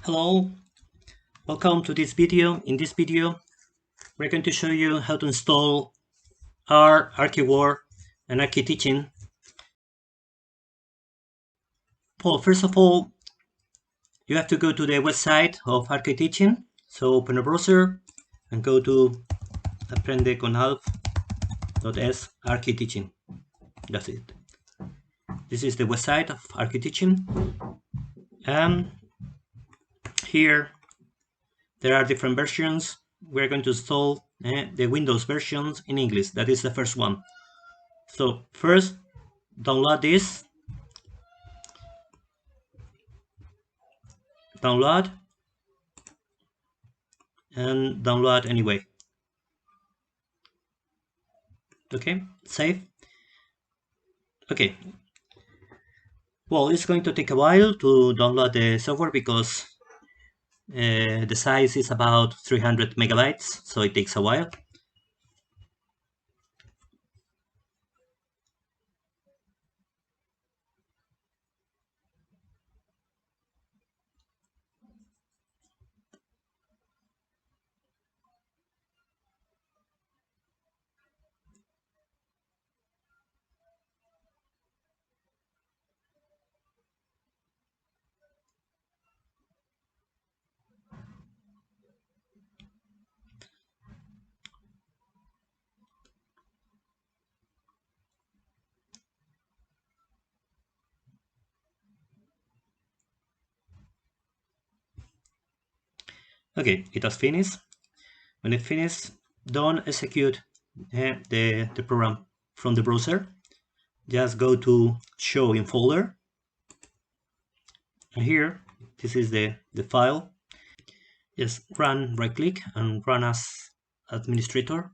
Hello, welcome to this video. In this video, we're going to show you how to install RKWard and rkTeaching. Well, first of all, you have to go to the website of rkTeaching. So open a browser and go to aprendeconalf.es rkTeaching. That's it. This is the website of rkTeaching. Here there are different versions. We're going to install the Windows versions in English. That is the first one. So first, download this. Download and download anyway. Okay, save. Okay. Well, it's going to take a while to download the software because the size is about 300 megabytes, so it takes a while. Okay, it has finished. When it finishes, don't execute the program from the browser. Just go to show in folder. And here, this is the file. Just right click and run as administrator.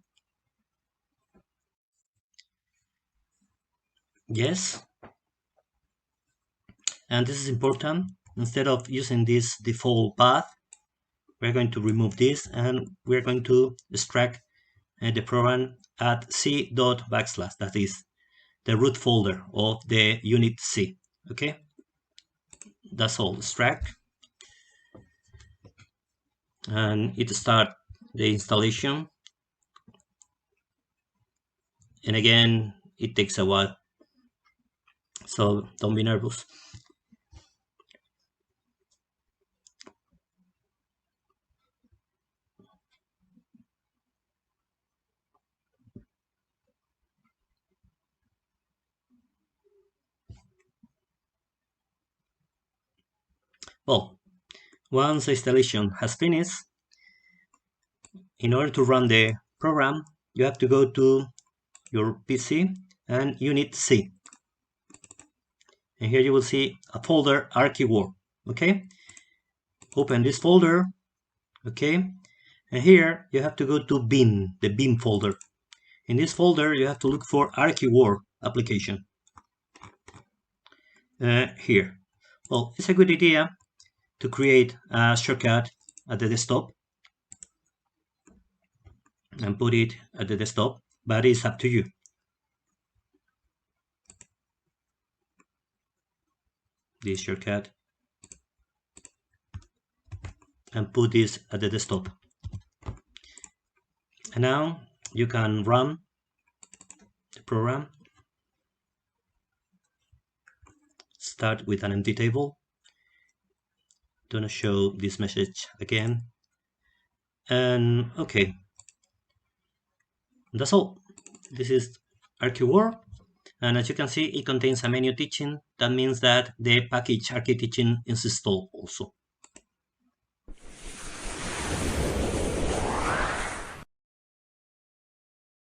Yes. And this is important. Instead of using this default path, we're going to remove this and we're going to extract the program at c.\. That is the root folder of the unit C. Okay, that's all. Extract, and it start the installation. And again, it takes a while, so don't be nervous. Well, once the installation has finished, in order to run the program, you have to go to your PC and unit C. And here you will see a folder RKWard. Okay, open this folder. Okay, and here you have to go to bin, the bin folder. In this folder, you have to look for RKWard application. Here. Well, it's a good idea to create a shortcut at the desktop and put it at the desktop, but it's up to you. This shortcut and put this at the desktop. And now you can run the program. Start with an empty table. Gonna show this message again. And okay, that's all. This is RKWard, and as you can see, it contains a menu teaching. That means that the package rkTeaching is installed also.